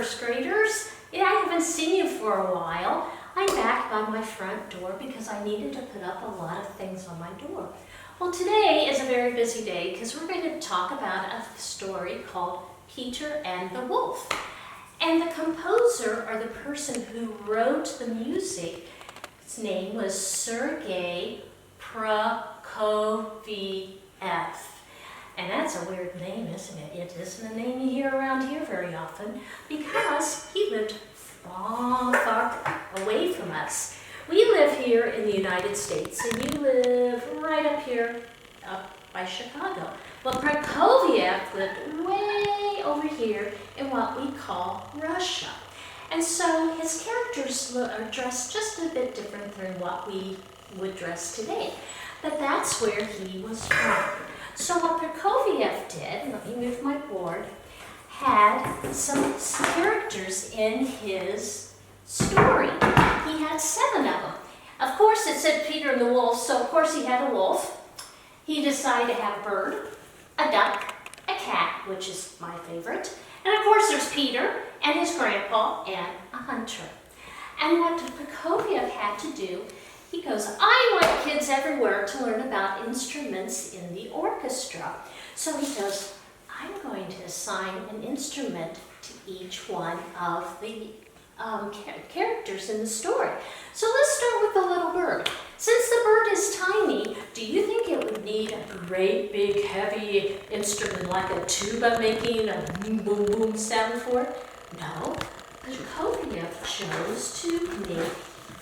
first graders. Yeah, I haven't seen you for a while. I'm back by my front door because I needed to put up a lot of things on my door. Well, today is a very busy day because we're going to talk about a story called Peter and the Wolf. And the composer, or the person who wrote the music, his name was Sergei Prokofiev. And that's a weird name, isn't it? It isn't a name you hear around here very often because he lived far, far away from us. We live here in the United States, and you live right up here, up by Chicago. Well, Prokofiev lived way over here in what we call Russia. And so his characters are dressed just a bit different than what we would dress today. But that's where he was from. So what Prokofiev did, let me move my board, had some characters in his story. He had 7 of them. Of course, it said Peter and the Wolf, so of course he had a wolf. He decided to have a bird, a duck, a cat, which is my favorite, and of course there's Peter and his grandpa and a hunter. And what Prokofiev had to do, he goes, I want kids everywhere to learn about instruments in the orchestra. So he goes, I'm going to assign an instrument to each one of the characters in the story. So let's start with the little bird. Since the bird is tiny, do you think it would need a great big heavy instrument like a tuba making a boom boom boom sound for it? No. Prokofiev chose to make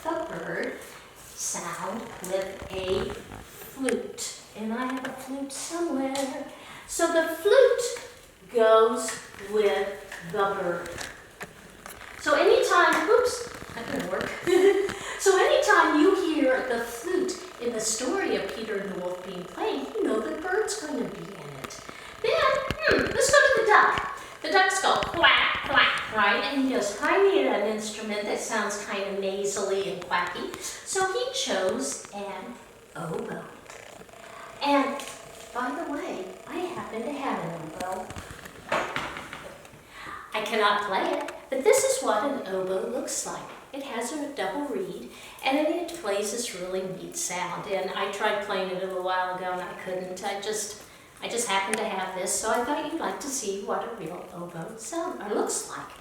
the bird sound with a flute. And I have a flute somewhere. So the flute goes with the bird. So anytime, oops, that didn't work. So anytime you hear the flute in the story of Peter and the Wolf being played, you know the bird's going to be in it. Then, let's go to the duck. The ducks go quack, quack, right? And he goes, I need an instrument that sounds kind of nasally and quacky. So he chose an oboe. And by the way, I happen to have an oboe. I cannot play it, but this is what an oboe looks like. It has a double reed, and it plays this really neat sound. And I tried playing it a little while ago, and I couldn't. I just happened to have this, so I thought you'd like to see what a real oboe looks like.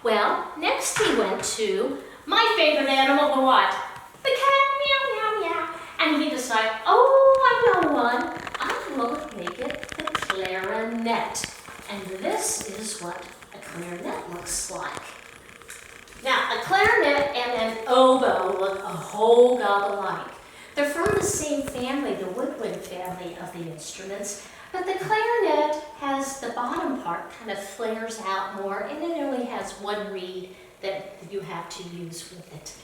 Well, next he went to my favorite animal, the what? The cat, meow, meow, meow. And he decided, oh, I know one. I will make it the clarinet. And this is what a clarinet looks like. Now, a clarinet and an oboe look a whole god alike. They're from the same family, the woodwind family of the instruments, but the clarinet has the bottom part kind of flares out more, and it only has one reed that you have to use with it.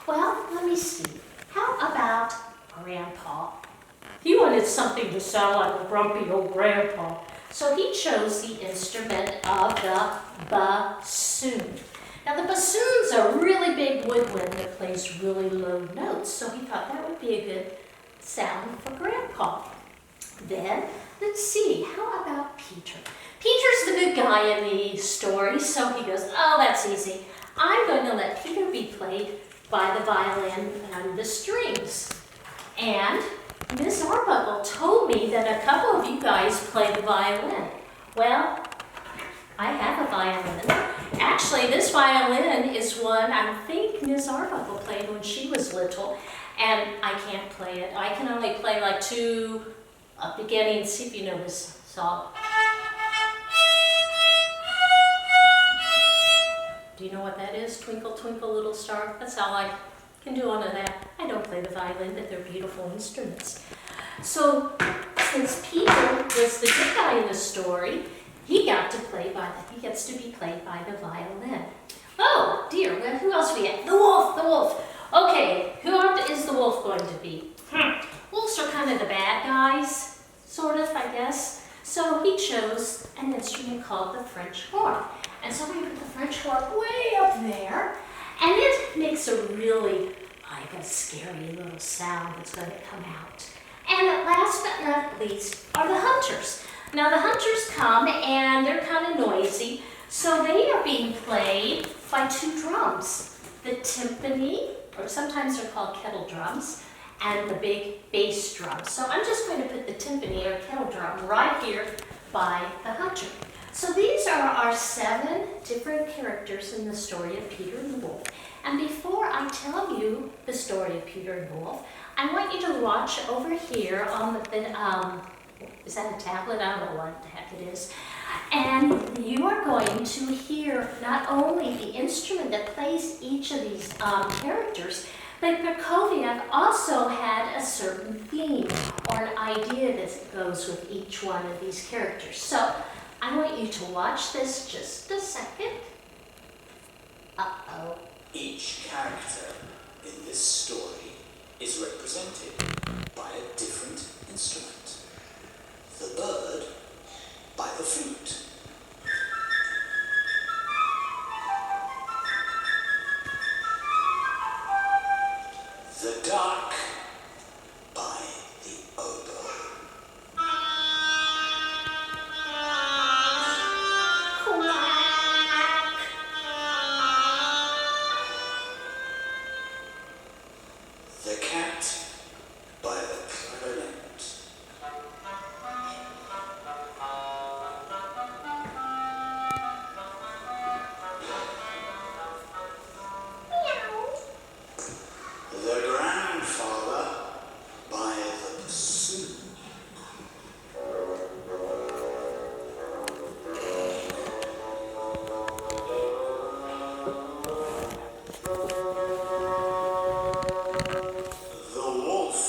Well, let me see. How about Grandpa? He wanted something to sound like a grumpy old grandpa. So he chose the instrument of the bassoon. Now the bassoon's a really big woodwind that plays really low notes, so he thought that would be a good sound for Grandpa. Then, let's see, how about Peter? Peter's the good guy in the story, so he goes, oh, that's easy. I'm going to let Peter be played by the violin and the strings. And Miss Arbuckle told me that a couple of you guys play the violin. Well, I have a violin. Actually, this violin is one I think Miss Arbuckle played when she was little, and I can't play it. I can only play like 2 beginnings. See if you know this song. Do you know what that is? Twinkle, twinkle, little star. That's all I can do on that. I don't play the violin, but they're beautiful instruments. So, since Peter was the good guy in the story, he gets to be played by the violin. Oh dear, well, who else we have? The wolf, the wolf. Okay, who is the wolf going to be? Wolves are kind of the bad guys, sort of, I guess. So he chose an instrument called the French horn. And so we put the French horn way up there, and it makes a really, like a scary little sound that's going to come out. And last but not least are the hunters. Now the hunters come and they're kind of noisy, So they are being played by two drums, the timpani, or sometimes they're called kettle drums, and the big bass drum. So I'm just going to put the timpani or kettle drum right here by the hunter. So these are our 7 different characters in the story of Peter and the Wolf. And before I tell you the story of Peter and the Wolf, I want you to watch over here on is that a tablet? I don't know what the heck it is. And you are going to hear not only the instrument that plays each of these characters, but Prokofiev also had a certain theme or an idea that goes with each one of these characters. So I want you to watch this just a second. Uh-oh. Each character in this story is represented by a different instrument. The bird by the flute. The duck by the oboe. Quack. The cat by the clarinet. The grandfather by the bassoon. The wolf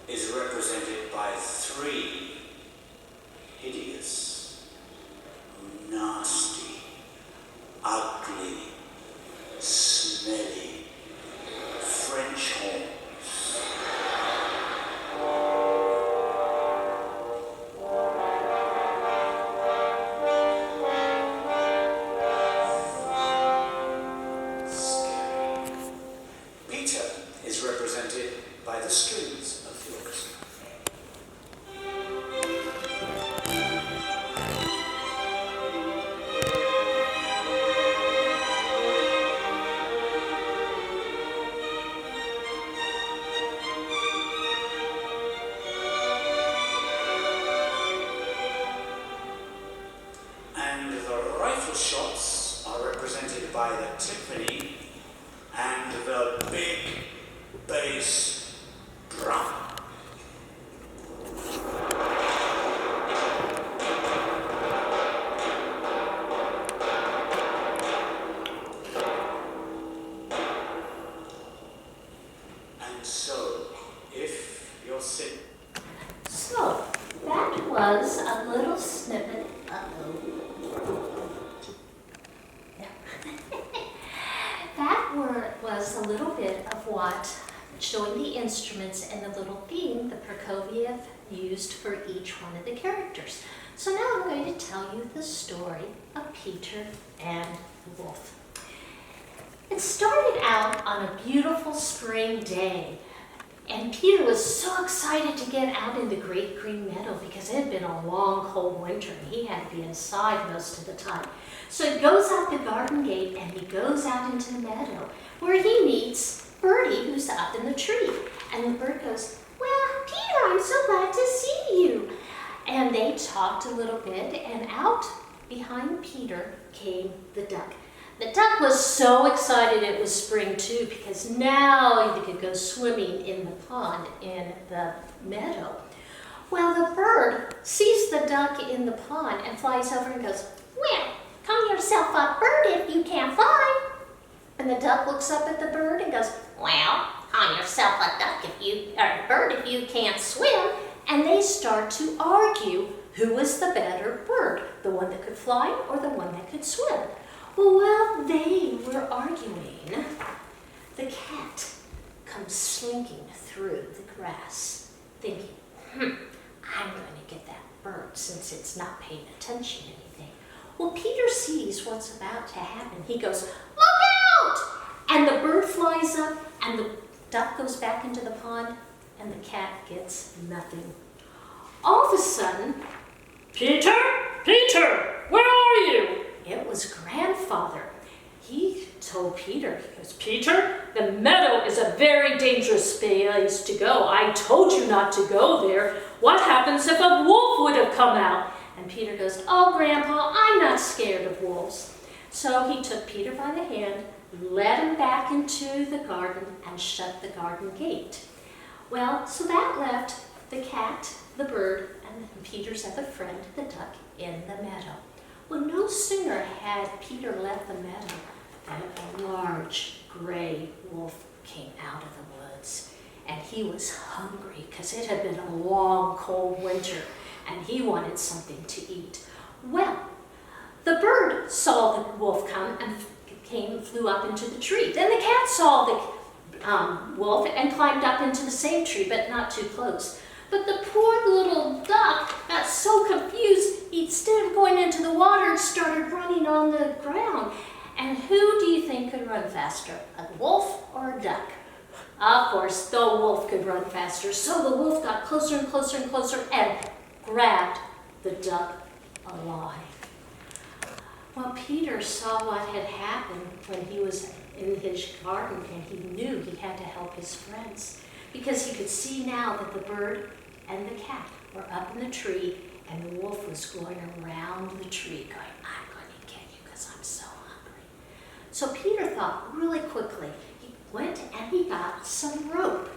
is represented by 3 hideous, nasty, ugly, smelly French horns. Scary. Peter is represented by the strings of the orchestra. And the rifle shots are represented by the timpani and the big bass drum. And so, if you're sitting So that was a little snippet. Was a little bit of what showing the instruments and the little theme that Prokofiev used for each one of the characters. So now I'm going to tell you the story of Peter and the Wolf. It started out on a beautiful spring day, and Peter was so excited to get out in the great green meadow because it had been a long, cold winter and he had to be inside most of the time. So he goes out the garden gate and he goes out into the meadow where he meets Birdie, who's up in the tree. And the bird goes, "Well, Peter, I'm so glad to see you." And they talked a little bit, and out behind Peter came the duck. The duck was so excited it was spring too, because now he could go swimming in the pond in the meadow. Well, the bird sees the duck in the pond and flies over and goes, "Well, come yourself up, bird, if you can't fly." And the duck looks up at the bird and goes, "Well, come yourself a duck bird if you can't swim." And they start to argue who was the better bird, the one that could fly or the one that could swim. Well, while they were arguing, the cat comes slinking through the grass, thinking, I'm going to get that bird since it's not paying attention to anything. Well, Peter sees what's about to happen. He goes, "Look out!" And the bird flies up, and the duck goes back into the pond, and the cat gets nothing. All of a sudden, "Peter, Peter, where are you?" It was was grandfather. He told Peter, he goes, Peter, the meadow is a very dangerous place to go. I told you not to go there. What happens if a wolf would have come out? And Peter goes, oh, Grandpa, I'm not scared of wolves. So he took Peter by the hand, led him back into the garden, and shut the garden gate. Well, so that left the cat, the bird, and Peter's other friend, the duck, in the meadow. Well, no sooner had Peter left the meadow than a large gray wolf came out of the woods. And he was hungry because it had been a long, cold winter, and he wanted something to eat. Well, the bird saw the wolf come and flew up into the tree. Then the cat saw the wolf and climbed up into the same tree, but not too close. But the poor little duck got so confused, instead of going into the water, started running on the ground. And who do you think could run faster, a wolf or a duck? Of course, the wolf could run faster. So the wolf got closer and closer and closer and grabbed the duck alive. Well, Peter saw what had happened when he was in his garden, and he knew he had to help his friends because he could see now that the bird and the cat were up in the tree, and the wolf was going around the tree going, I'm going to get you because I'm so hungry. So Peter thought really quickly. He went and he got some rope.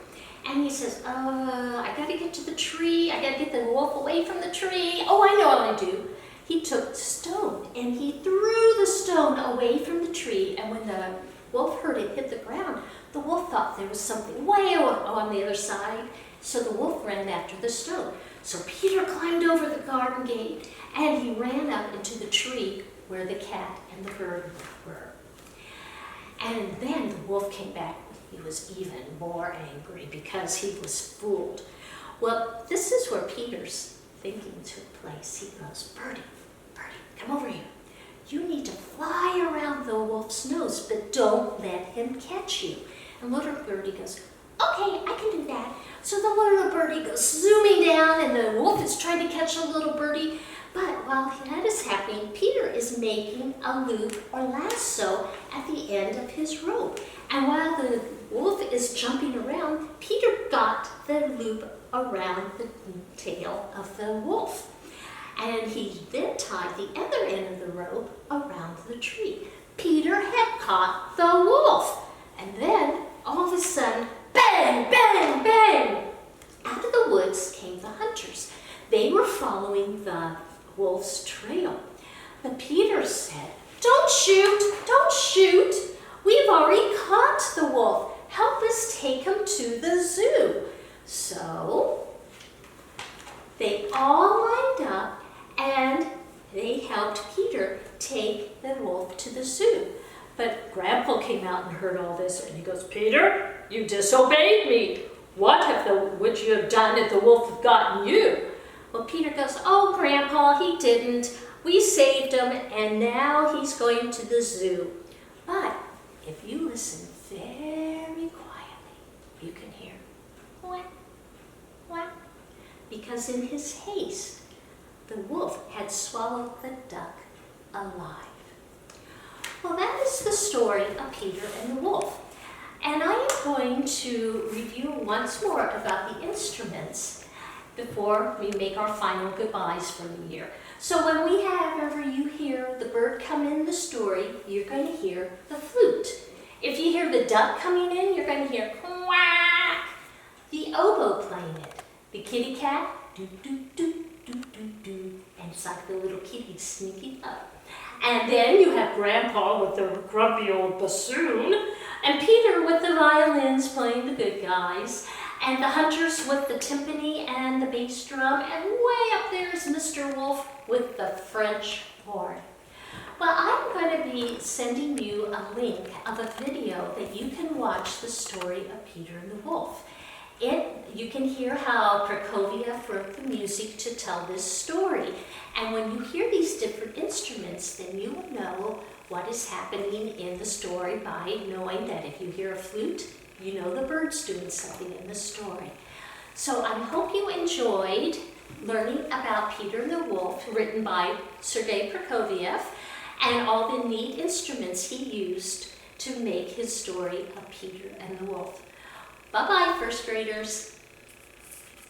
And he says, I got to get to the tree. I got to get the wolf away from the tree. Oh, I know what I do. He took the stone and he threw the stone away from the tree. And when the wolf heard it hit the ground, the wolf thought there was something way on the other side. So the wolf ran after the stone. So Peter climbed over the garden gate and he ran up into the tree where the cat and the bird were. And then the wolf came back. He was even more angry because he was fooled. Well, this is where Peter's thinking took place. He goes, Birdie, come over here. You need to fly around the wolf's nose, but don't let him catch you. And little Birdie goes, okay, I can do that. So the little birdie goes zooming down, and the wolf is trying to catch a little birdie. But while that is happening, Peter is making a loop or lasso at the end of his rope. And while the wolf is jumping around, Peter got the loop around the tail of the wolf. And he then tied the other end of the rope around the tree. Peter had caught the wolf. And then, all of a sudden, bang, bang, bang! Out of the woods came the hunters. They were following the wolf's trail. But Peter said, don't shoot. We've already caught the wolf. Help us take him to the zoo. So they all lined up and they helped Peter take the wolf to the zoo. But Grandpa came out and heard all this, and he goes, Peter, you disobeyed me. What would you have done if the wolf had gotten you? Well, Peter goes, oh, Grandpa, he didn't. We saved him, and now he's going to the zoo. But if you listen very quietly, you can hear quack, quack, because in his haste, the wolf had swallowed the duck alive. Well, that is the story of Peter and the wolf. And I am going to review once more about the instruments before we make our final goodbyes for the year. So whenever you hear the bird come in the story, you're going to hear the flute. If you hear the duck coming in, you're going to hear quack, the oboe playing it. The kitty cat, do, do, do, do, do, do. And it's like the little kitty sneaking up. And then you have Grandpa with the grumpy old bassoon, and Peter with the violins playing the good guys, and the hunters with the timpani and the bass drum, and way up there is Mr. Wolf with the French horn. Well, I'm going to be sending you a link of a video that you can watch the story of Peter and the Wolf. You can hear how Prokofiev wrote the music to tell this story. And when you hear these different instruments, then you will know what is happening in the story by knowing that if you hear a flute, you know the bird's doing something in the story. So I hope you enjoyed learning about Peter and the Wolf, written by Sergei Prokofiev. and all the neat instruments he used to make his story of Peter and the Wolf. Bye-bye, first graders.